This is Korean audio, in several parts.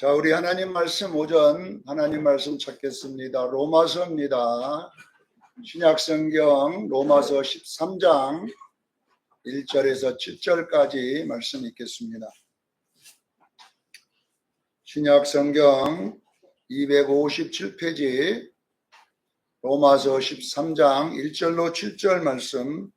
자, 우리 하나님 말씀 오전 하나님 말씀 찾겠습니다. 로마서입니다. 신약성경 로마서 13장 1절에서 7절까지 말씀 읽겠습니다. 신약성경 257페이지 로마서 13장 1절로 7절 말씀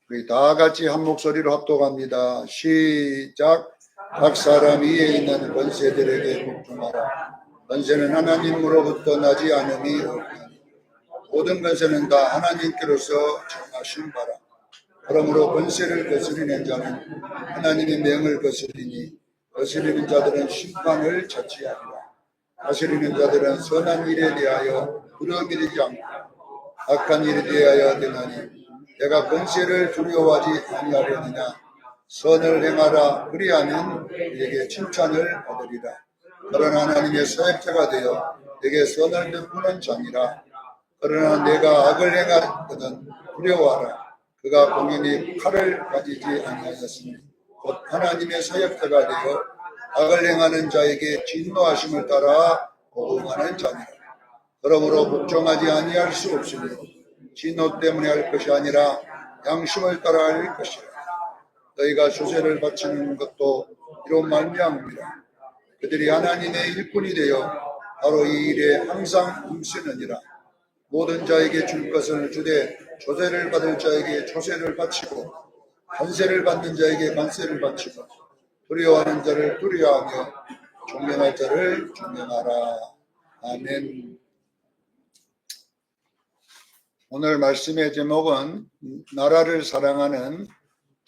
우리 다 같이 한 목소리로 합독합니다. 시작. 각 사람 위에 있는 권세들에게 복종하라. 권세는 하나님으로부터 나지 않음이 없나니 모든 권세는 다 하나님께로서 정하신 바라. 그러므로 권세를 거스리는 자는 하나님의 명을 거스리니 거스리는 자들은 심판을 자취하리라. 다스리는 자들은 선한 일에 대하여 부러움이지 않고 악한 일에 대하여 되나니 내가 권세를 두려워하지 아니하려느냐. 선을 행하라. 그리하면 내게 칭찬을 받으리라. 그러나 하나님의 사역자가 되어 내게 선을 베푸는 자니라. 그러나 내가 악을 행하거든 두려워하라. 그가 공인이 칼을 가지지 아니하였으니 곧 하나님의 사역자가 되어 악을 행하는 자에게 진노하심을 따라 보응하는 자니라. 그러므로 복종하지 아니할 수 없으니 진노 때문에 할 것이 아니라 양심을 따라 할 것이라. 너희가 조세를 바치는 것도 이런 말미암음이라. 그들이 하나님의 일꾼이 되어 바로 이 일에 항상 힘쓰느니라. 모든 자에게 줄 것을 주되 조세를 받을 자에게 조세를 바치고 관세를 받는 자에게 관세를 바치고 두려워하는 자를 두려워하며 존경할 자를 존경하라. 아멘. 오늘 말씀의 제목은 나라를 사랑하는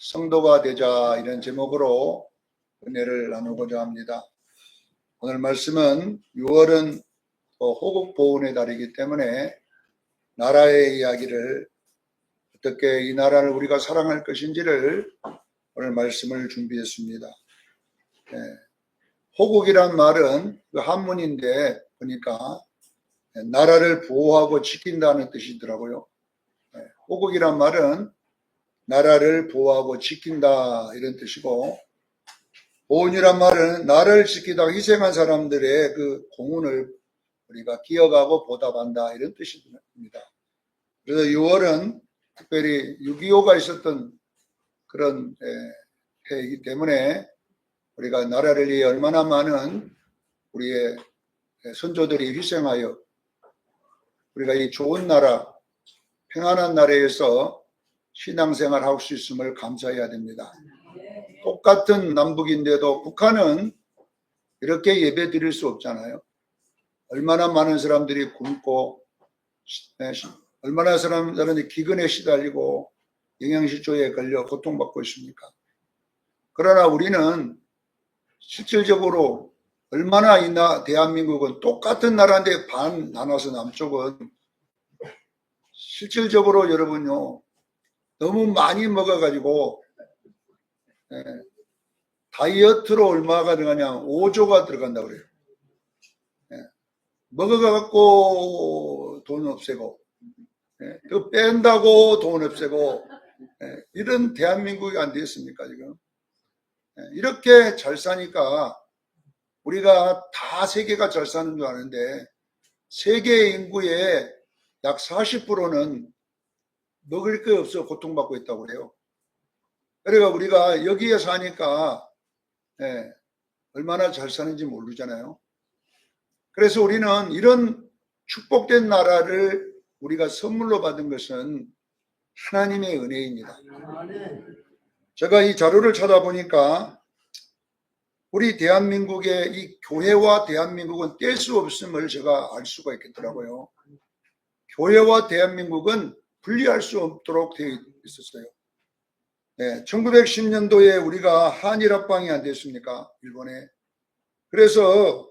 성도가 되자, 이런 제목으로 은혜를 나누고자 합니다. 오늘 말씀은 6월은 호국보훈의 달이기 때문에 나라의 이야기를, 어떻게 이 나라를 우리가 사랑할 것인지를 오늘 말씀을 준비했습니다. 호국이란 말은 그 한문인데 보니까 나라를 보호하고 지킨다는 뜻이더라고요. 호국이란 말은 나라를 보호하고 지킨다, 이런 뜻이고, 보훈이란 말은 나라를 지키다가 희생한 사람들의 그 공훈을 우리가 기억하고 보답한다, 이런 뜻입니다. 그래서 6월은 특별히 6.25가 있었던 그런 해이기 때문에 우리가 나라를 위해 얼마나 많은 우리의 선조들이 희생하여 우리가 이 좋은 나라, 평안한 나라에서 신앙생활 할 수 있음을 감사해야 됩니다. 똑같은 남북인데도 북한은 이렇게 예배 드릴 수 없잖아요. 얼마나 많은 사람들이 굶고, 얼마나 사람들이 기근에 시달리고 영양실조에 걸려 고통받고 있습니까? 그러나 우리는 실질적으로 얼마나 대한민국은 똑같은 나라인데 반 나눠서 남쪽은 실질적으로 여러분요, 너무 많이 먹어가지고 다이어트로 얼마가 들어가냐, 5조가 들어간다고 그래요. 먹어갖고 돈 없애고 또 뺀다고 돈 없애고 이런 대한민국이 안 되었습니까 지금? 이렇게 잘 사니까 우리가 다 세계가 잘 사는 줄 아는데 세계 인구의 약 40%는 먹을 게 없어 고통받고 있다고 그래요. 그러니까 우리가 여기에 사니까 얼마나 잘 사는지 모르잖아요. 그래서 우리는 이런 축복된 나라를 우리가 선물로 받은 것은 하나님의 은혜입니다. 제가 이 자료를 찾아보니까 우리 대한민국의 이 교회와 대한민국은 뗄 수 없음을 제가 알 수가 있겠더라고요. 교회와 대한민국은 분리할 수 없도록 되어 있었어요. 1910년도에 우리가 한일합방이 안 됐습니까? 일본에. 그래서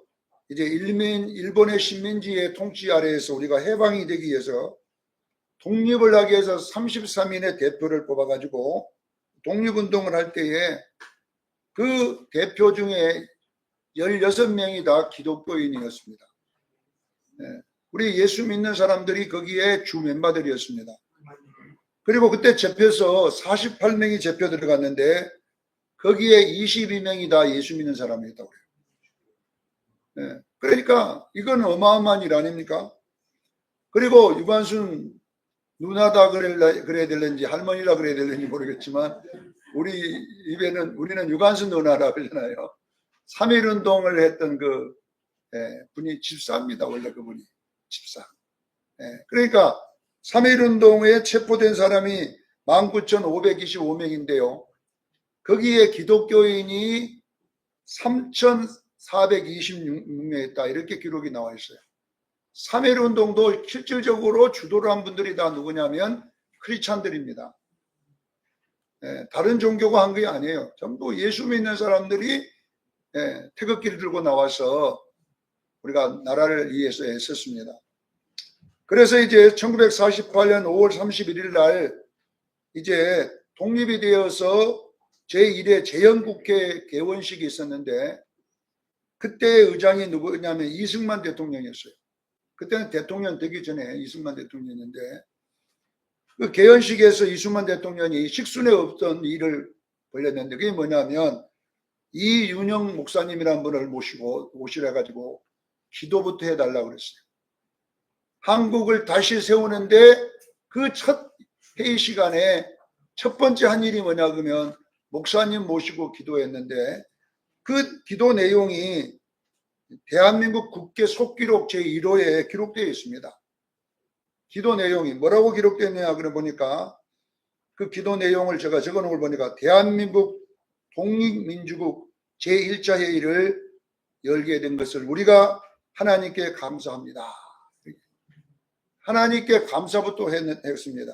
이제 일본의 식민지의 통치 아래에서 우리가 해방이 되기 위해서 독립을 하기 위해서 33인의 대표를 뽑아가지고 독립운동을 할 때에 그 대표 중에 16명이 다 기독교인이었습니다. 우리 예수 믿는 사람들이 거기에 주 멤버들이었습니다. 그리고 그때 잡혀서 48명이 잡혀 들어갔는데 거기에 22명이 다 예수 믿는 사람이었다고 해요. 예. 그러니까 이건 어마어마한 일 아닙니까? 그리고 유관순 누나다 그래야 될는지 할머니라 그래야 될는지 모르겠지만 우리 입에는 우리는 유관순 누나라 그러잖아요. 3.1운동을 했던 그 분이 집사입니다. 원래 그분이 집사. 그러니까 3.1운동에 체포된 사람이 19,525명인데요. 거기에 기독교인이 3,426명이었다. 이렇게 기록이 나와 있어요. 3.1운동도 실질적으로 주도를 한 분들이 다 누구냐면 크리스찬들입니다. 다른 종교가 한 게 아니에요. 전부 예수 믿는 사람들이 태극기를 들고 나와서 우리가 나라를 위해서 애썼습니다. 그래서 이제 1948년 5월 31일 날 이제 독립이 되어서 제1회 재헌국회 개원식이 있었는데 그때 의장이 누구냐면 이승만 대통령이었어요. 그때는 대통령 되기 전에 이승만 대통령이었는데 그 개헌식에서 이승만 대통령이 식순에 없던 일을 벌였는데 그게 뭐냐면 이윤영 목사님이라는 분을 모시라 가지고 기도부터 해달라고 그랬어요. 한국을 다시 세우는데 그 첫 회의 시간에 첫 번째 한 일이 뭐냐 그러면 목사님 모시고 기도했는데 그 기도 내용이 대한민국 국회 속기록 제1호에 기록되어 있습니다. 기도 내용이 뭐라고 기록되었냐 그래 보니까 그 기도 내용을 제가 적어놓은 걸 보니까 대한민국 독립민주국 제1차 회의를 열게 된 것을 우리가 하나님께 감사합니다. 하나님께 감사부터 했습니다.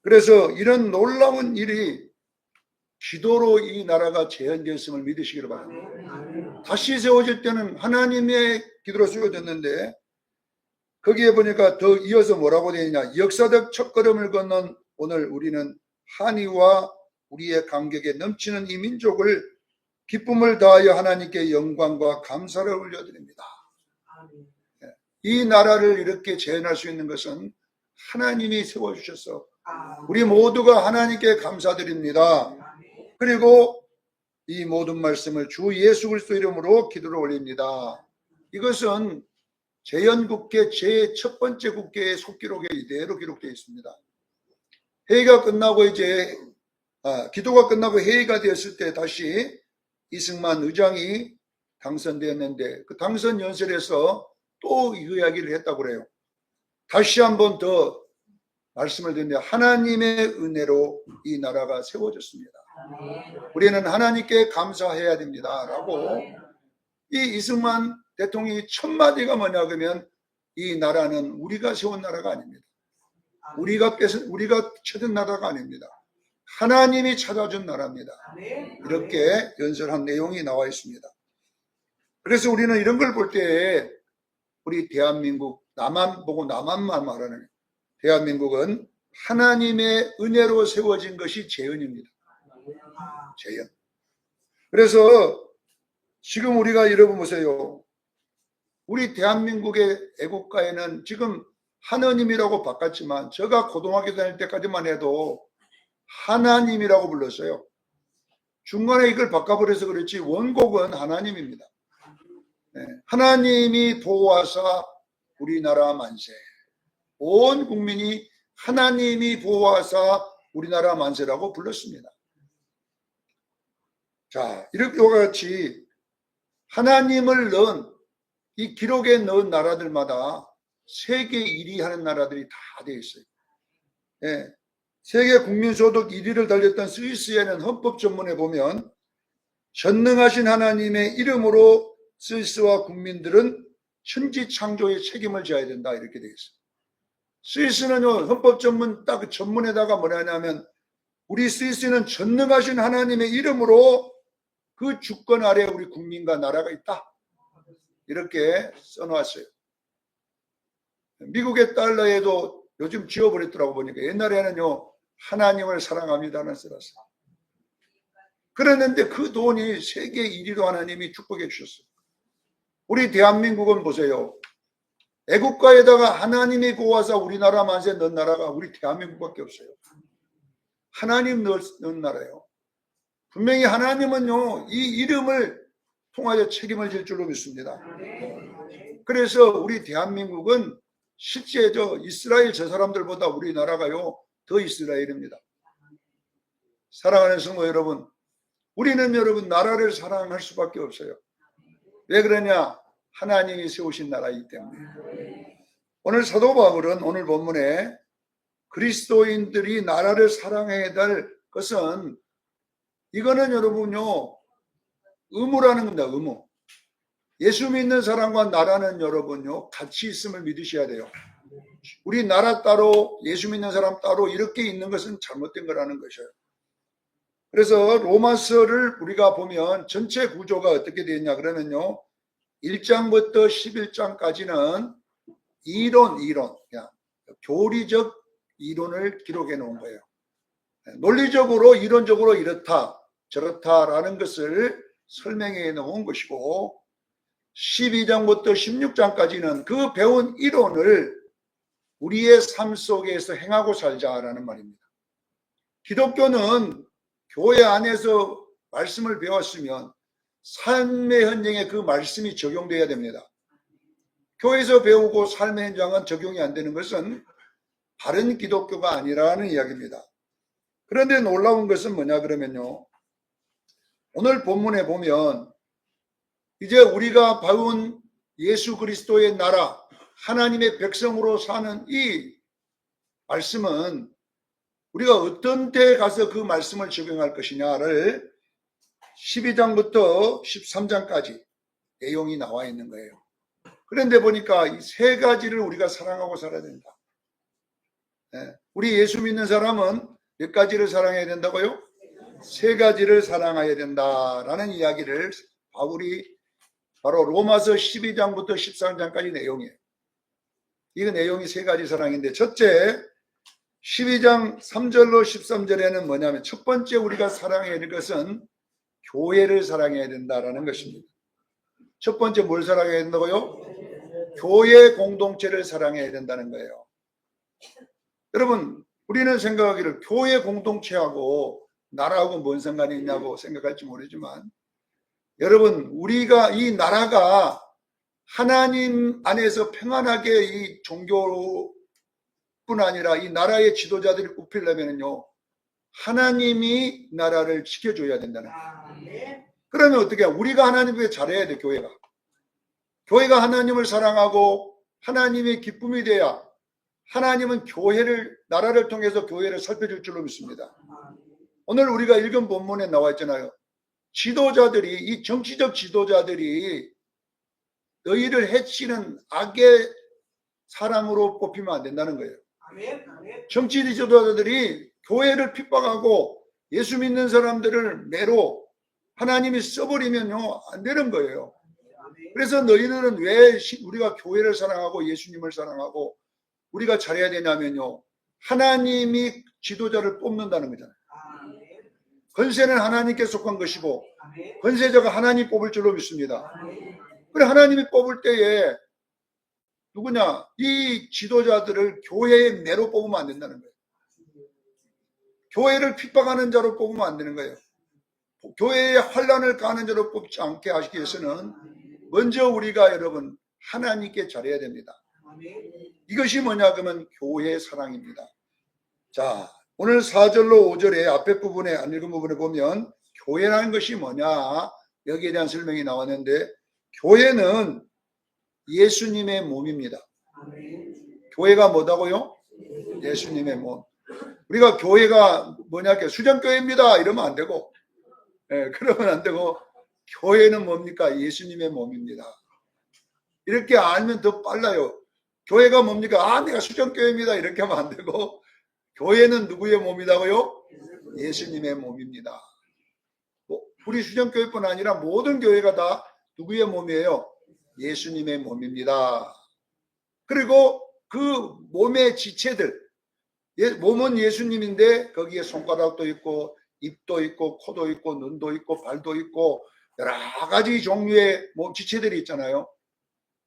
그래서 이런 놀라운 일이 기도로 이 나라가 재현되었음을 믿으시기를 바랍니다. 다시 세워질 때는 하나님의 기도로 세워졌는데 거기에 보니까 더 이어서 뭐라고 되어 있냐. 역사적 첫걸음을 걷는 오늘 우리는 한이와 우리의 감격에 넘치는 이 민족을 기쁨을 다하여 하나님께 영광과 감사를 올려드립니다. 이 나라를 이렇게 재현할 수 있는 것은 하나님이 세워주셔서 우리 모두가 하나님께 감사드립니다. 그리고 이 모든 말씀을 주 예수 그리스도 이름으로 기도를 올립니다. 이것은 재헌국회 제1 번째 국회의 속기록에 이대로 기록되어 있습니다. 회의가 끝나고 이제 기도가 끝나고 회의가 되었을 때 다시 이승만 의장이 당선되었는데 그 당선 연설에서 또 이 이야기를 했다고 그래요. 다시 한번 더 말씀을 드리는데 하나님의 은혜로 이 나라가 세워졌습니다. 우리는 하나님께 감사해야 됩니다. 라고 이 이승만 대통령이 첫 마디가 뭐냐 그러면 이 나라는 우리가 세운 나라가 아닙니다. 우리가 찾은 나라가 아닙니다. 하나님이 찾아준 나라입니다. 이렇게 연설한 내용이 나와 있습니다. 그래서 우리는 이런 걸 볼 때 우리 대한민국 나만 보고 나만만 말하는 대한민국은 하나님의 은혜로 세워진 것이 재헌입니다. 재헌. 그래서 지금 우리가 여러분 보세요. 우리 대한민국의 애국가에는 지금 하느님이라고 바꿨지만 제가 고등학교 다닐 때까지만 해도 하나님이라고 불렀어요. 중간에 이걸 바꿔버려서 그렇지 원곡은 하나님입니다. 하나님이 보호하사 우리나라 만세. 온 국민이 하나님이 보호하사 우리나라 만세라고 불렀습니다. 자, 이렇게 같이 하나님을 넣은 이 기록에 넣은 나라들마다 세계 1위 하는 나라들이 다 되어 있어요. 세계 국민소득 1위를 달렸던 스위스에는 헌법 전문에 보면 전능하신 하나님의 이름으로 스위스와 국민들은 천지 창조의 책임을 져야 된다 이렇게 되어 있어요. 스위스는요 헌법 전문 딱 전문에다가 뭐냐면 우리 스위스는 전능하신 하나님의 이름으로 그 주권 아래 우리 국민과 나라가 있다 이렇게 써놓았어요. 미국의 달러에도 요즘 지워버렸더라고 보니까 옛날에는요 하나님을 사랑합니다는 써놨어요. 그랬는데 그 돈이 세계 1위로 하나님이 축복해 주셨어요. 우리 대한민국은 보세요. 애국가에다가 하나님이 보호하사 우리나라 만세 넣은 나라가 우리 대한민국밖에 없어요. 하나님 넣은 나라예요. 분명히 하나님은요 이 이름을 통하여 책임을 질 줄로 믿습니다. 그래서 우리 대한민국은 실제 이스라엘 저 사람들보다 우리나라가요 더 이스라엘입니다. 사랑하는 성도 여러분, 우리는 여러분 나라를 사랑할 수밖에 없어요. 왜 그러냐? 하나님이 세우신 나라이기 때문에. 오늘 사도 바울은 오늘 본문에 그리스도인들이 나라를 사랑해야 될 것은 이거는 여러분요 의무라는 겁니다. 의무. 예수 믿는 사람과 나라는 여러분요 같이 있음을 믿으셔야 돼요. 우리 나라 따로 예수 믿는 사람 따로 이렇게 있는 것은 잘못된 거라는 것이에요. 그래서 로마서를 우리가 보면 전체 구조가 어떻게 되어 있냐 그러면요 1장부터 11장까지는 이론 그냥 교리적 이론을 기록해 놓은 거예요. 논리적으로 이론적으로 이렇다 저렇다라는 것을 설명해 놓은 것이고 12장부터 16장까지는 그 배운 이론을 우리의 삶 속에서 행하고 살자라는 말입니다. 기독교는 교회 안에서 말씀을 배웠으면 삶의 현장에 그 말씀이 적용돼야 됩니다. 교회에서 배우고 삶의 현장은 적용이 안 되는 것은 바른 기독교가 아니라는 이야기입니다. 그런데 놀라운 것은 뭐냐 그러면요. 오늘 본문에 보면 이제 우리가 배운 예수 그리스도의 나라, 하나님의 백성으로 사는 이 말씀은 우리가 어떤 데에 가서 그 말씀을 적용할 것이냐를 12장부터 13장까지 내용이 나와 있는 거예요. 그런데 보니까 이 세 가지를 우리가 사랑하고 살아야 된다. 우리 예수 믿는 사람은 몇 가지를 사랑해야 된다고요? 세 가지를 사랑해야 된다라는 이야기를 바울이 바로 로마서 12장부터 13장까지 내용이에요. 이 내용이 세 가지 사랑인데 첫째 12장 3절로 13절에는 뭐냐면 첫 번째 우리가 사랑해야 될 것은 교회를 사랑해야 된다라는 것입니다. 첫 번째 뭘 사랑해야 된다고요? 교회 공동체를 사랑해야 된다는 거예요. 여러분 우리는 생각하기를 교회 공동체하고 나라하고 뭔 상관이 있냐고 생각할지 모르지만 여러분 우리가 이 나라가 하나님 안에서 평안하게 이 종교뿐 아니라 이 나라의 지도자들이 뽑히려면요 하나님이 나라를 지켜줘야 된다는 거예요. 그러면 어떻게 해요? 우리가 하나님께 잘해야 돼. 교회가 하나님을 사랑하고 하나님의 기쁨이 돼야 하나님은 교회를 나라를 통해서 교회를 살펴줄 줄로 믿습니다. 오늘 우리가 읽은 본문에 나와 있잖아요. 지도자들이 이 정치적 지도자들이 너희를 해치는 악의 사람으로 뽑히면 안 된다는 거예요. 정치 지도자들이 교회를 핍박하고 예수 믿는 사람들을 매로 하나님이 써버리면요 안 되는 거예요. 그래서 너희들은 왜 우리가 교회를 사랑하고 예수님을 사랑하고 우리가 잘해야 되냐면요 하나님이 지도자를 뽑는다는 거잖아요. 권세는 하나님께 속한 것이고 권세자가 하나님 뽑을 줄로 믿습니다. 그래 하나님이 뽑을 때에 누구냐 이 지도자들을 교회의 매로 뽑으면 안 된다는 거예요. 교회를 핍박하는 자로 뽑으면 안 되는 거예요. 교회에 환란을 가하는 자로 뽑지 않게 하시기 위해서는 먼저 우리가 여러분 하나님께 잘해야 됩니다. 이것이 뭐냐 그러면 교회의 사랑입니다. 자 오늘 4절로 5절에 앞에 부분에 안 읽은 부분에 보면 교회라는 것이 뭐냐 여기에 대한 설명이 나왔는데 교회는 예수님의 몸입니다. 교회가 뭐다고요? 예수님의 몸. 우리가 교회가 뭐냐 수정교회입니다 이러면 안 되고 그러면 안 되고 교회는 뭡니까? 예수님의 몸입니다. 이렇게 알면 더 빨라요. 교회가 뭡니까? 내가 수정교회입니다 이렇게 하면 안 되고 교회는 누구의 몸이다고요? 예수님의 몸입니다. 우리 수정교회뿐 아니라 모든 교회가 다 누구의 몸이에요? 예수님의 몸입니다. 그리고 그 몸의 지체들 몸은 예수님인데 거기에 손가락도 있고 입도 있고 코도 있고 눈도 있고 발도 있고 여러 가지 종류의 몸 지체들이 있잖아요.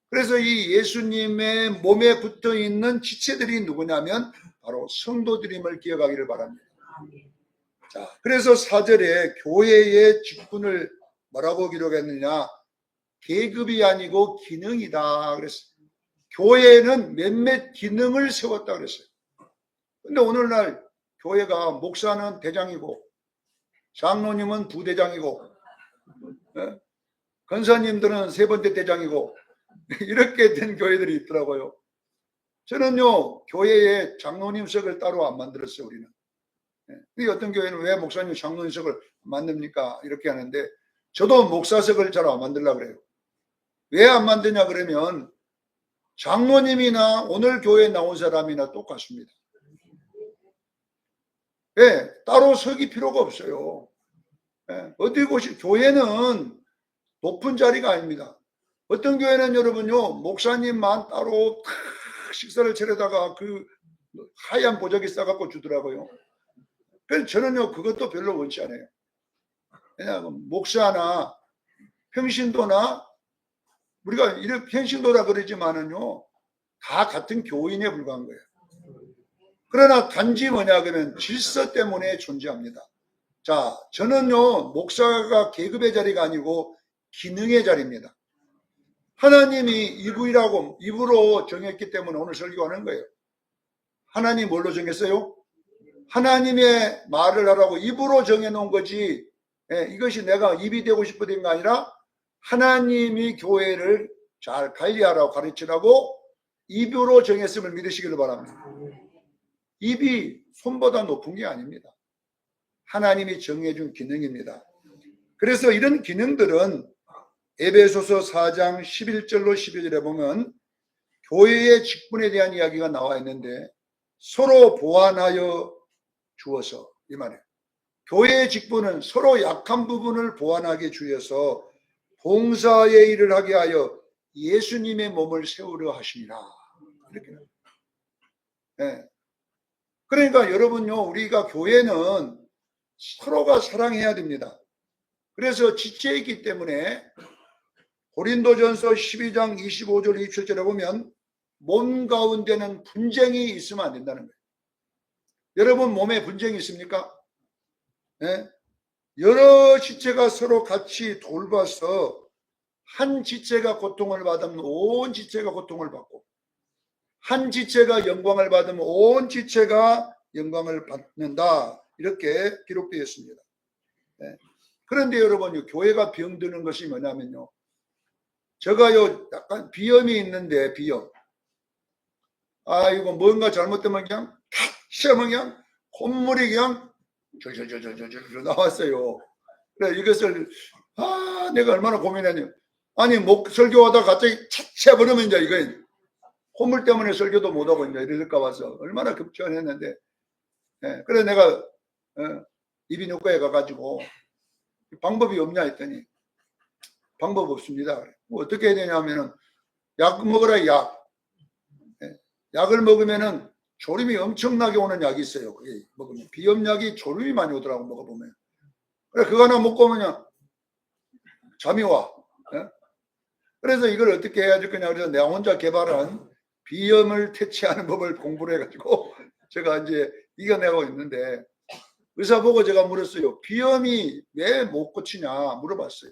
그래서 이 예수님의 몸에 붙어 있는 지체들이 누구냐면 바로 성도들임을 기억하기를 바랍니다. 자, 그래서 4절에 교회의 직분을 뭐라고 기록했느냐 계급이 아니고 기능이다 그랬어요. 교회는 몇몇 기능을 세웠다 그랬어요. 근데 오늘날 교회가 목사는 대장이고 장로님은 부대장이고 권사님들은 세 번째 대장이고 이렇게 된 교회들이 있더라고요. 저는요 교회에 장로님석을 따로 안 만들었어요. 우리는. 근데 어떤 교회는 왜 목사님 장로님석을 만듭니까? 이렇게 하는데 저도 목사석을 잘 안 만들려고 그래요. 왜 안 만드냐 그러면 장로님이나 오늘 교회에 나온 사람이나 똑같습니다. 예, 따로 서기 필요가 없어요. 예, 어디 곳이 교회는 높은 자리가 아닙니다. 어떤 교회는 여러분요 목사님만 따로 식사를 차려다가 그 하얀 보자기 싸갖고 주더라고요. 그래서 저는요 그것도 별로 원치 않아요. 왜냐하면 목사나 평신도나 우리가 이렇게 평신도라 그러지만은요 다 같은 교인에 불과한 거예요. 그러나 단지 뭐냐 그러면 질서 때문에 존재합니다. 자, 저는요 목사가 계급의 자리가 아니고 기능의 자리입니다. 하나님이 이부로 정했기 때문에 오늘 설교하는 거예요. 하나님 뭘로 정했어요? 하나님의 말을 하라고 입으로 정해놓은 거지. 이것이 내가 입이 되고 싶어 된 게 아니라 하나님이 교회를 잘 관리하라고 가르치라고 입으로 정했음을 믿으시기를 바랍니다. 입이 손보다 높은 게 아닙니다. 하나님이 정해준 기능입니다. 그래서 이런 기능들은 에베소서 4장 11절로 12절에 보면 교회의 직분에 대한 이야기가 나와 있는데 서로 보완하여 주어서 이 말이에요. 교회의 직분은 서로 약한 부분을 보완하게 주어서 봉사의 일을 하게 하여 예수님의 몸을 세우려 하십니다. 이렇게. 네. 그러니까 여러분요, 우리가 교회는 서로가 사랑해야 됩니다. 그래서 지체이기 때문에 고린도전서 12장 25절 27절에 보면 몸 가운데는 분쟁이 있으면 안 된다는 거예요. 여러분 몸에 분쟁이 있습니까? 네? 여러 지체가 서로 같이 돌봐서 한 지체가 고통을 받으면 온 지체가 고통을 받고 한 지체가 영광을 받으면 온 지체가 영광을 받는다. 이렇게 기록되어 있습니다. 네. 그런데 여러분 교회가 병드는 것이 뭐냐면요. 제가요 약간 비염이 있는데 비염. 이거 뭔가 잘못되면 그냥 탁시하면 그냥 콧물이 그냥 절절절절절 나왔어요. 그래 이것을 내가 얼마나 고민했냐. 아니 설교하다 갑자기 차차 버리면 이제 이거 콧물 때문에 설교도 못하고 이제 이럴까 봐서 얼마나 급전했는데 그래 내가 이비인후과에 가가지고 방법이 없냐 했더니 방법 없습니다. 뭐 어떻게 해야 되냐면은 약 먹으라 약. 약을 먹으면은 졸음이 엄청나게 오는 약이 있어요. 그게 먹으면 비염약이 졸음이 많이 오더라고 먹어보면. 그래 그거 하나 먹고 오면 잠이 와. 그래서 이걸 어떻게 해야 될 거냐 그래서 내가 혼자 개발한 비염을 퇴치하는 법을 공부를 해가지고 제가 이제 이겨내고 있는데 의사 보고 제가 물었어요. 비염이 왜 못 고치냐 물어봤어요.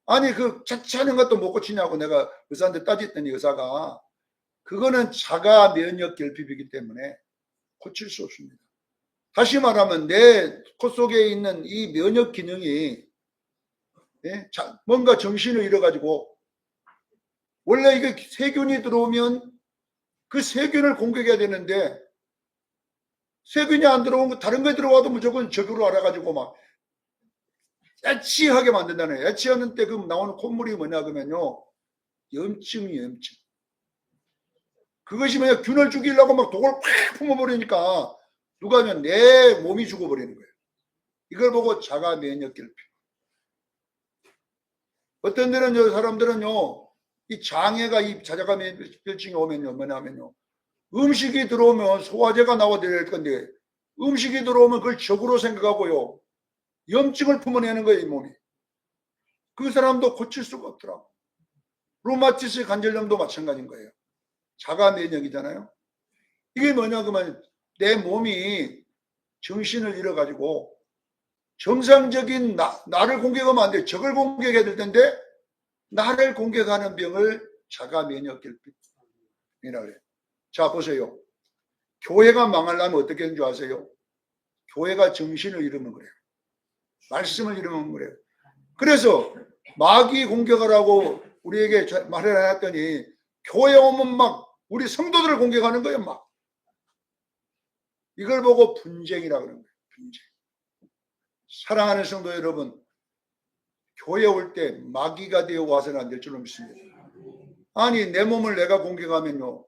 아니 그 자취하는 것도 못 고치냐고 내가 의사한테 따졌더니 의사가 그거는 자가 면역 결핍이기 때문에 고칠 수 없습니다. 다시 말하면 내 코 속에 있는 이 면역 기능이 뭔가 정신을 잃어가지고 원래 이게 세균이 들어오면 그 세균을 공격해야 되는데 세균이 안 들어오면 다른 거 들어와도 무조건 적으로 알아가지고 막 애치하게 만든다는 거예요. 애치하는 때 그 나오는 콧물이 뭐냐 그러면요 염증이에요. 염증. 그것이 뭐냐 균을 죽이려고 막 독을 팍 품어버리니까 누가 하면 내 몸이 죽어버리는 거예요. 이걸 보고 자가 면역 결핍. 어떤 데는 사람들은요 이 장애가 이 자가 면역증이 오면요 뭐냐면요 음식이 들어오면 소화제가 나와야 될 건데 음식이 들어오면 그걸 적으로 생각하고요 염증을 품어내는 거예요 이 몸이. 그 사람도 고칠 수가 없더라고. 루마티스 관절염도 마찬가지인 거예요. 자가 면역이잖아요. 이게 뭐냐 그러면 내 몸이 정신을 잃어가지고 정상적인 나를 공격하면 안 돼. 적을 공격해야 될 텐데 나를 공격하는 병을 자가 면역결핍이라 그래요. 자, 보세요. 교회가 망하려면 어떻게 하는 줄 아세요? 교회가 정신을 잃으면 그래요. 말씀을 잃으면 그래요. 그래서 마귀 공격하라고 우리에게 말을 해놨더니 교회 오면 막 우리 성도들을 공격하는 거예요. 막 이걸 보고 분쟁이라 그러는 거예요. 분쟁. 사랑하는 성도 여러분, 교회 올 때 마귀가 되어 와서는 안 될 줄로 믿습니다. 아니 내 몸을 내가 공격하면요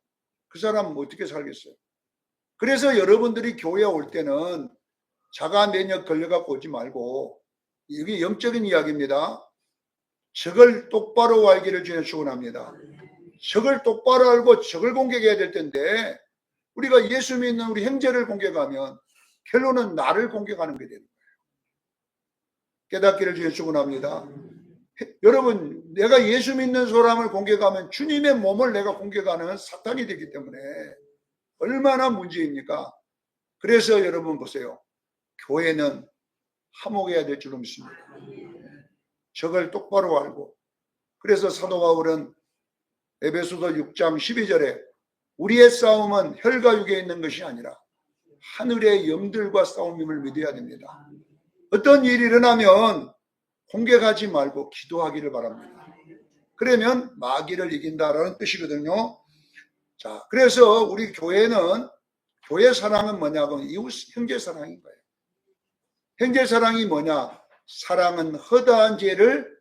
그 사람은 어떻게 살겠어요? 그래서 여러분들이 교회 올 때는 자가 면역 걸려갖고 오지 말고, 이게 영적인 이야기입니다. 적을 똑바로 알기를 주님 축원합니다. 적을 똑바로 알고 적을 공격해야 될 텐데 우리가 예수 믿는 우리 형제를 공격하면 결론은 나를 공격하는 게 되는 거예요. 깨닫기를 주님 축원합니다. 여러분, 내가 예수 믿는 사람을 공격하면 주님의 몸을 내가 공격하는 사탄이 되기 때문에 얼마나 문제입니까? 그래서 여러분 보세요. 교회는 화목해야 될 줄로 믿습니다. 적을 똑바로 알고. 그래서 사도 바울은 에베소서 6장 12절에 우리의 싸움은 혈과 육에 있는 것이 아니라 하늘의 영들과 싸움임을 믿어야 됩니다. 어떤 일이 일어나면 공격하지 말고 기도하기를 바랍니다. 그러면 마귀를 이긴다라는 뜻이거든요. 자, 그래서 우리 교회는, 교회 사랑은 뭐냐고, 이웃 형제 사랑인 거예요. 형제 사랑이 뭐냐? 사랑은 허다한 죄를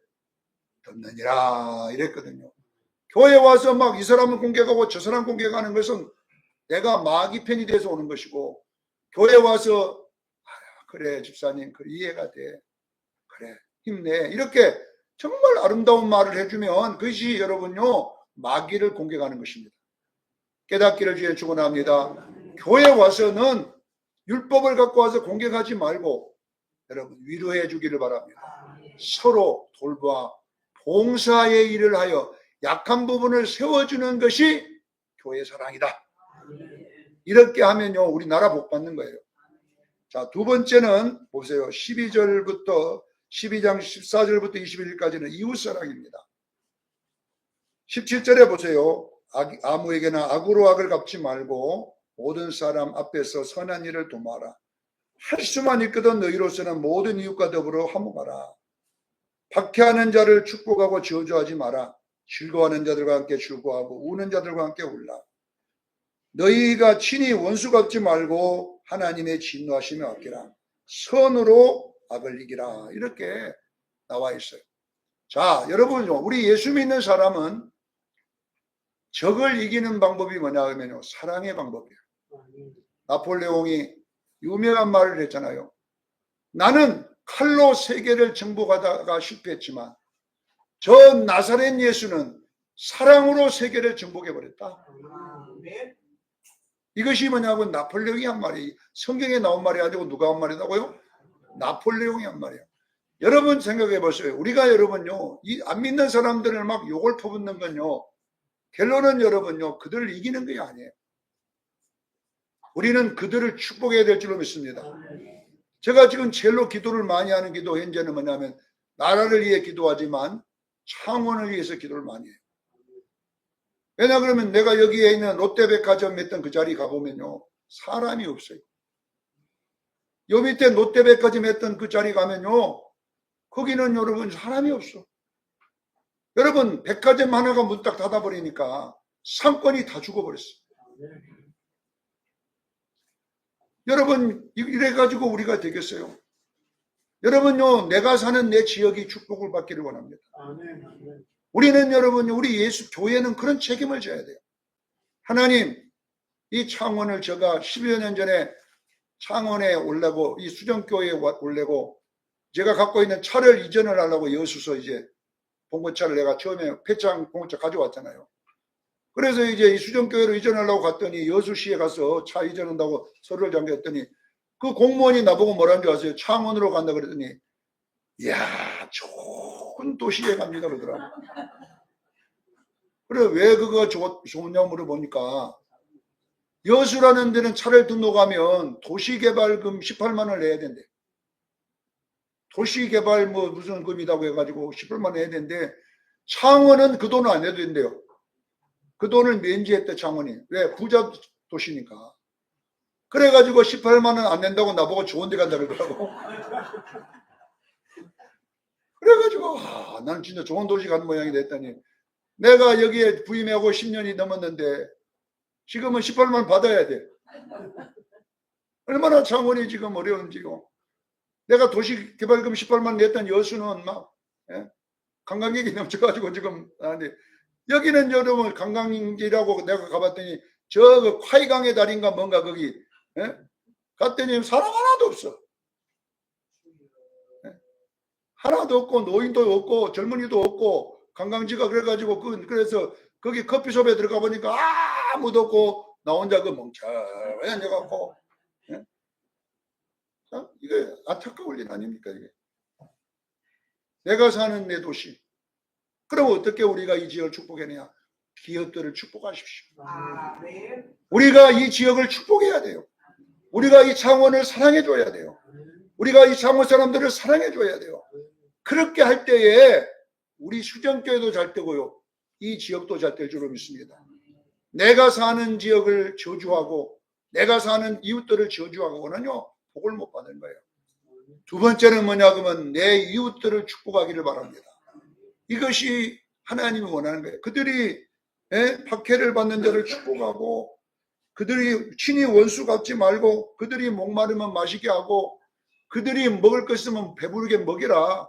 덮느니라 이랬거든요. 교회 와서 막 이 사람을 공격하고 저 사람 공격하는 것은 내가 마귀 편이 돼서 오는 것이고, 교회 와서 그래 집사님 그래 이해가 돼, 그래 힘내, 이렇게 정말 아름다운 말을 해주면 그것이 여러분요 마귀를 공격하는 것입니다. 깨닫기를 주에 축원합니다. 교회 와서는 율법을 갖고 와서 공격하지 말고 여러분 위로해 주기를 바랍니다. 서로 돌봐 봉사의 일을 하여 약한 부분을 세워주는 것이 교회 사랑이다. 이렇게 하면요 우리 나라 복 받는 거예요. 자, 두 번째는 보세요. 12장 14절부터 21절까지는 이웃사랑입니다. 17절에 보세요. 아무에게나 악으로 악을 갚지 말고 모든 사람 앞에서 선한 일을 도모하라. 할 수만 있거든 너희로서는 모든 이웃과 더불어 화목하라. 박해하는 자를 축복하고 저주하지 마라. 즐거워하는 자들과 함께 즐거워하고 우는 자들과 함께 울라. 너희가 친히 원수 갚지 말고 하나님의 진노하심에 맡기라. 선으로 악을 이기라. 이렇게 나와 있어요. 자, 여러분, 우리 예수 믿는 사람은 적을 이기는 방법이 뭐냐 하면요 사랑의 방법이에요. 나폴레옹이 유명한 말을 했잖아요. 나는 칼로 세계를 정복하다가 실패했지만 저 나사렛 예수는 사랑으로 세계를 정복해버렸다. 이것이 뭐냐면 나폴레옹이 한 말이, 성경에 나온 말이 아니고 누가 한 말이라고요? 나폴레옹이 한 말이에요. 여러분 생각해 보세요. 우리가 여러분요 이 안 믿는 사람들을 막 욕을 퍼붓는 건요 결론은 여러분요 그들을 이기는 게 아니에요. 우리는 그들을 축복해야 될 줄로 믿습니다. 제가 지금 제일로 기도를 많이 하는 기도 현재는 뭐냐면 나라를 위해 기도하지만 창원을 위해서 기도를 많이 해요. 왜냐 그러면 내가 여기에 있는 롯데백화점 했던 그 자리 가보면요 사람이 없어요. 요 밑에 롯데백화점 했던 그 자리 가면요 거기는 여러분 사람이 없어. 여러분 백화점 하나가 문 딱 닫아버리니까 상권이 다 죽어버렸어. 여러분 이래가지고 우리가 되겠어요? 여러분요 내가 사는 내 지역이 축복을 받기를 원합니다. 우리는 여러분 우리 예수 교회는 그런 책임을 져야 돼요. 하나님 이 창원을 제가 10여 년 전에 창원에 올라고 이 수정교회에 올라고 제가 갖고 있는 차를 이전을 하려고 여수서 이제 봉고차를 내가 처음에 폐창 봉고차 가져왔잖아요. 그래서 이제 이 수정교회로 이전하려고 갔더니 여수시에 가서 차 이전한다고 서류를 잠겼더니 그 공무원이 나보고 뭐라는 줄 아세요? 창원으로 간다 그랬더니 이야 좋은 도시에 갑니다 그러더라고. 그래 왜 그거 좋으냐 물어보니까 여수라는 데는 차를 등록하면 도시개발금 18만 원을 내야 된대. 도시개발 뭐 무슨 금이라고 해가지고 18만 원 내야 되는데 창원은 그 돈을 안 내도 된대요. 그 돈을 면제했대, 창원이. 왜? 부자 도시니까. 그래가지고 18만 원 안 낸다고 나보고 좋은 데 간다 그러더라고. 그래가지고 난 진짜 좋은 도시 간 모양이 됐더니 내가 여기에 부임하고 10년이 넘었는데 지금은 18만 원 받아야 돼. 얼마나 창원이 지금 어려운지요. 내가 도시개발금 18만 원 냈던 여수는 막 관광객이 넘쳐가지고 지금 하는데 여기는 여러분 관광지라고 내가 가봤더니 저 화이강의 달인가 뭔가 거기 갔더니 사람 하나도 없어. 하나도 없고 노인도 없고 젊은이도 없고 관광지가 그래가지고 그래서 거기 커피숍에 들어가 보니까 아무도 없고 나 혼자 그 멍청하게 앉아갖고 이게 안타까울 일 아닙니까 이게. 내가 사는 내 도시. 그럼 어떻게 우리가 이 지역을 축복해내냐. 기업들을 축복하십시오. 우리가 이 지역을 축복해야 돼요. 우리가 이 창원을 사랑해줘야 돼요. 우리가 이 창원 사람들을 사랑해줘야 돼요. 그렇게 할 때에 우리 수정교회도 잘 되고요. 이 지역도 잘 될 줄로 믿습니다. 내가 사는 지역을 저주하고 내가 사는 이웃들을 저주하고는요. 복을 못 받는 거예요. 두 번째는 뭐냐 그러면 내 이웃들을 축복하기를 바랍니다. 이것이 하나님이 원하는 거예요. 그들이 박해를 받는 자를 축복하고 그들이 친히 원수 갚지 말고 그들이 목마르면 마시게 하고 그들이 먹을 것 있으면 배부르게 먹이라.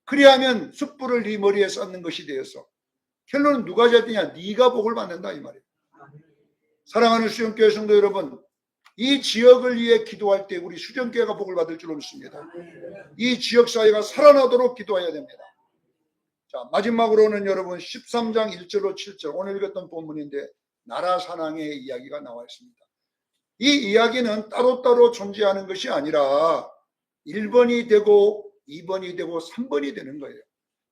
그리하면 숯불을 네 머리에 쌓는 것이 되어서 결론은 누가 잘 되냐? 네가 복을 받는다 이 말이에요. 사랑하는 수정교회 성도 여러분, 이 지역을 위해 기도할 때 우리 수정교회가 복을 받을 줄로 믿습니다. 이 지역사회가 살아나도록 기도해야 됩니다. 자, 마지막으로는 여러분 13장 1절로 7절 오늘 읽었던 본문인데 나라 사랑의 이야기가 나와 있습니다. 이 이야기는 따로따로 존재하는 것이 아니라 1번이 되고 2번이 되고 3번이 되는 거예요.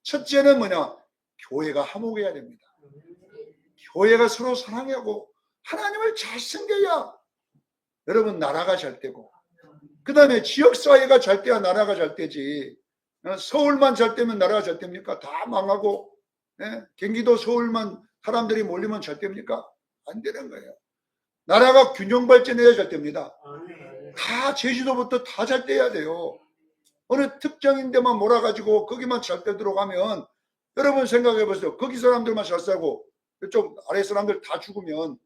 첫째는 뭐냐? 교회가 화목해야 됩니다. 교회가 서로 사랑하고 하나님을 잘 섬겨야 여러분 나라가 잘 되고 그 다음에 지역사회가 잘 돼야 나라가 잘 되지. 서울만 잘 되면 나라가 잘 됩니까? 다 망하고 경기도 서울만 사람들이 몰리면 잘 됩니까? 안 되는 거예요. 나라가 균형 발전해야 잘 됩니다. 다 제주도부터 다 잘 돼야 돼요. 어느 특정인 데만 몰아가지고 거기만 잘 되도록 하면 여러분 생각해 보세요. 거기 사람들만 잘 살고 이쪽 아래 사람들 다 죽으면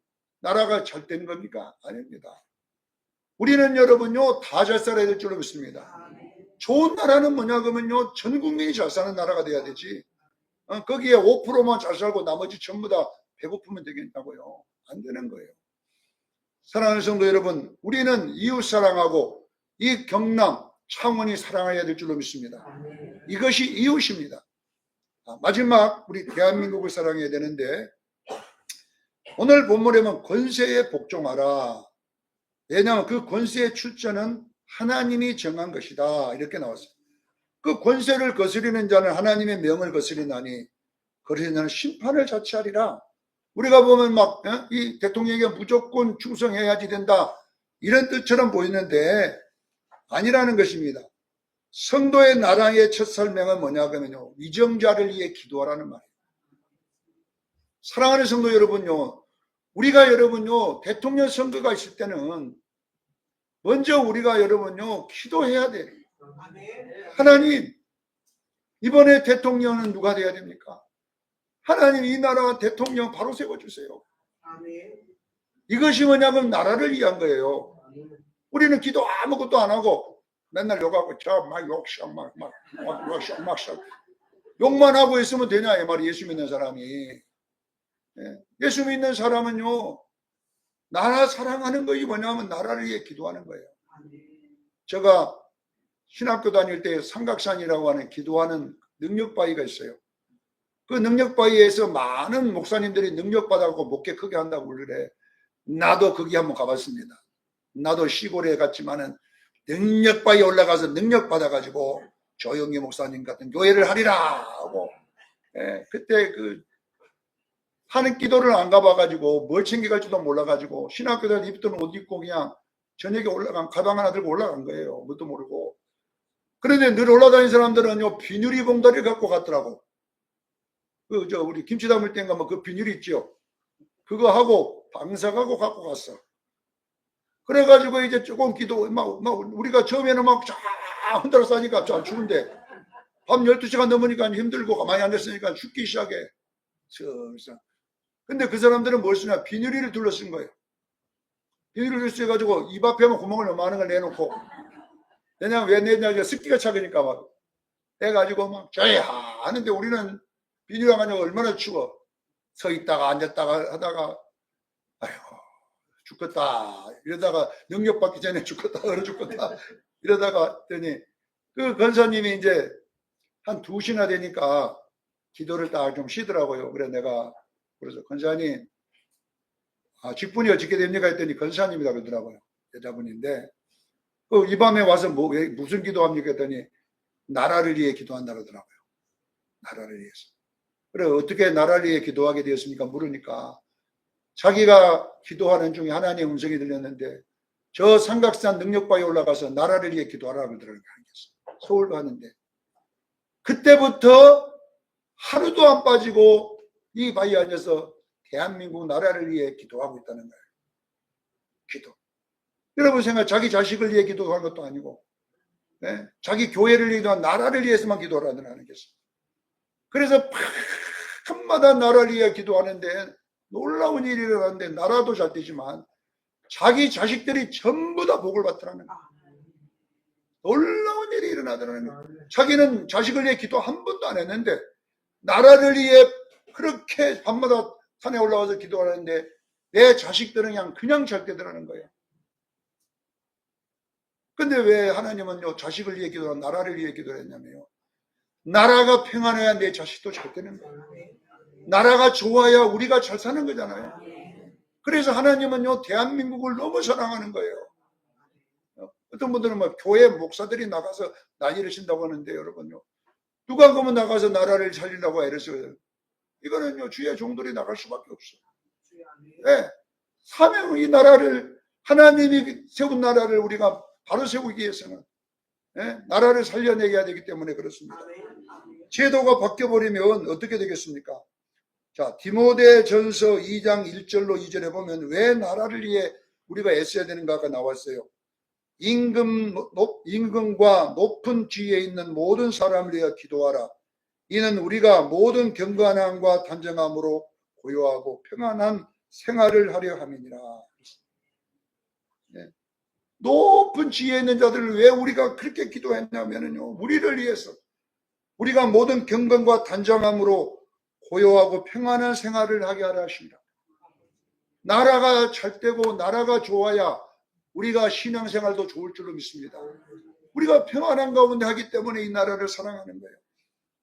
나라가 잘 되는 겁니까? 아닙니다. 우리는 여러분요 다 잘 살아야 될 줄로 믿습니다. 좋은 나라는 뭐냐 그러면요 전 국민이 잘 사는 나라가 돼야 되지. 거기에 5%만 잘 살고 나머지 전부 다 배고프면 되겠다고요. 안 되는 거예요. 사랑하는 성도 여러분, 우리는 이웃 사랑하고 이 경남 창원이 사랑해야 될 줄로 믿습니다. 이것이 이웃입니다. 마지막 우리 대한민국을 사랑해야 되는데 오늘 본문에 보면 권세에 복종하라. 왜냐하면 그 권세의 출처는 하나님이 정한 것이다. 이렇게 나왔어요. 그 권세를 거스리는 자는 하나님의 명을 거스리나니 그래서 나는 심판을 자취하리라. 우리가 보면 막 이 대통령에게 무조건 충성해야지 된다. 이런 뜻처럼 보이는데 아니라는 것입니다. 성도의 나라의 첫 설명은 뭐냐 그러면요. 위정자를 위해 기도하라는 말이에요. 사랑하는 성도 여러분요. 우리가 여러분요. 대통령 선거가 있을 때는 먼저 우리가 여러분요. 기도해야 돼요. 하나님 이번에 대통령은 누가 돼야 됩니까? 하나님 이 나라 대통령 바로 세워주세요. 이것이 뭐냐면 나라를 위한 거예요. 우리는 기도 아무것도 안 하고 맨날 욕하고 욕만 하고 있으면 되냐 이 말이 예수 믿는 사람이. 예수 믿는 사람은요 나라 사랑하는 것이 뭐냐면 나라를 위해 기도하는 거예요. 제가 신학교 다닐 때 삼각산이라고 하는 기도하는 능력바위가 있어요. 그 능력바위에서 많은 목사님들이 능력받아갖고 목회 크게 한다고 그래. 나도 거기 한번 가봤습니다. 나도 시골에 갔지만은 능력바위에 올라가서 능력받아가지고 조영기 목사님 같은 교회를 하리라 하고 그때 그 하는 기도를 안 가봐가지고 뭘 챙겨갈지도 몰라가지고 신학교 다닐 입던 옷 입고 그냥 저녁에 올라간 가방 하나 들고 올라간 거예요. 뭣도 모르고. 그런데 늘 올라다니는 사람들은요 비누리 봉다리를 갖고 갔더라고. 우리 김치 담을 땐가 뭐 그 비닐 있죠. 그거 하고 방석하고 갖고 갔어. 그래가지고 이제 조금 막 우리가 처음에는 막 쫙 흔들어서 하니까 좀 추운데 밤 12시가 넘으니까 힘들고 가만히 앉았으니까 춥기 시작해. 그래서 근데 그 사람들은 뭘 쓰냐? 비닐을 둘러쓴 거예요. 비닐을 둘러써가지고 입 앞에만 구멍을 요만한 걸 내놓고, 왜냐면 왜 내냐? 습기가 차니까 막 해가지고 막 저야 하는데 우리는 비닐 와가지고 얼마나 추워. 서 있다가 앉았다가 하다가 아휴 죽겠다 이러다가 능력 받기 전에 죽겠다 얼어 죽겠다 이러다가 했더니 그 권사님이 이제 한 2시나 되니까 기도를 딱 좀 쉬더라고요. 그래 내가 그래서 권사님 직분이 어떻게 됩니까 했더니 권사님이라고 그러더라고요. 여자분인데 이 밤에 와서 무슨 기도합니까 했더니 나라를 위해 기도한다고 그러더라고요. 나라를 위해서. 그래 어떻게 나라를 위해 기도하게 되었습니까 물으니까 자기가 기도하는 중에 하나님의 음성이 들렸는데 저 삼각산 능력바위에 올라가서 나라를 위해 기도하라고 그러더라고요. 서울 가는데 그때부터 하루도 안 빠지고 이 바위에 앉아서 대한민국 나라를 위해 기도하고 있다는 거예요. 기도. 여러분 생각 자기 자식을 위해 기도하는 것도 아니고 네? 자기 교회를 위해 기도한 나라를 위해서만 기도하라는 거겠어요. 그래서 밤마다 나라를 위해 기도하는데 놀라운 일이 일어나는데 나라도 잘 되지만 자기 자식들이 전부 다 복을 받더라는 거예요. 놀라운 일이 일어나더라는 거예요. 자기는 자식을 위해 기도 한 번도 안 했는데 나라를 위해 그렇게 밤마다 산에 올라가서 기도하는데 내 자식들은 그냥 잘 되더라는 거예요. 근데 왜 하나님은요 자식을 위해 기도하고 나라를 위해 기도를 했냐면요. 나라가 평안해야 내 자식도 잘 되는 거예요. 나라가 좋아야 우리가 잘 사는 거잖아요. 그래서 하나님은요 대한민국을 너무 사랑하는 거예요. 어떤 분들은 막 교회 목사들이 나가서 난리를 친다고 하는데 여러분요. 누가 그러면 나가서 나라를 살리려고 애를 써요. 이거는요 주의 종들이 나갈 수밖에 없어요. 네. 사명 이 나라를 하나님이 세운 나라를 우리가 바로 세우기 위해서는 네? 나라를 살려내야 되기 때문에 그렇습니다. 제도가 바뀌어버리면 어떻게 되겠습니까? 자, 디모데전서 2장 1절로 2절에 보면 왜 나라를 위해 우리가 애써야 되는가가 나왔어요. 임금과 높은 지위에 있는 모든 사람을 위해 기도하라. 이는 우리가 모든 경건함과 단정함으로 고요하고 평안한 생활을 하려 함이니라. 네. 높은 지위에 있는 자들을 왜 우리가 그렇게 기도했냐면요. 우리를 위해서 우리가 모든 경건과 단정함으로 고요하고 평안한 생활을 하게 하라 하십니다. 나라가 잘 되고 나라가 좋아야 우리가 신앙생활도 좋을 줄로 믿습니다. 우리가 평안한 가운데 하기 때문에 이 나라를 사랑하는 거예요.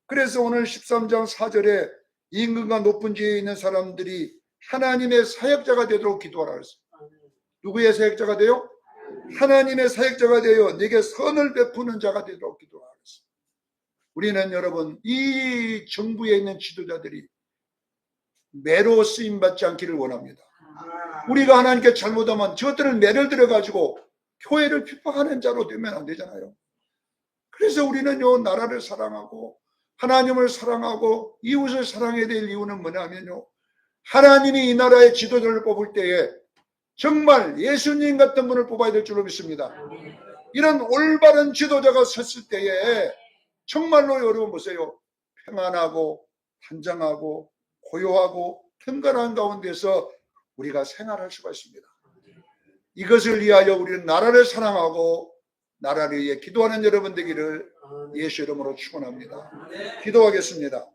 그래서 오늘 13장 4절에 임금과 높은 지위에 있는 사람들이 하나님의 사역자가 되도록 기도하라 그랬어요. 누구의 사역자가 돼요? 하나님의 사역자가 되어 내게 선을 베푸는 자가 되도록 기도하라 그랬어요. 우리는 여러분 이 정부에 있는 지도자들이 매로 쓰임받지 않기를 원합니다. 우리가 하나님께 잘못하면 저들을 매를 들어가지고 교회를 핍박하는 자로 되면 안 되잖아요. 그래서 우리는요 나라를 사랑하고 하나님을 사랑하고 이웃을 사랑해야 될 이유는 뭐냐면요. 하나님이 이 나라의 지도자를 뽑을 때에 정말 예수님 같은 분을 뽑아야 될 줄로 믿습니다. 이런 올바른 지도자가 섰을 때에 정말로 여러분 보세요. 평안하고 단정하고 고요하고 평안한 가운데서 우리가 생활할 수가 있습니다. 이것을 위하여 우리는 나라를 사랑하고 나라를 위해 기도하는 여러분 되기를 예수 이름으로 축원합니다. 기도하겠습니다.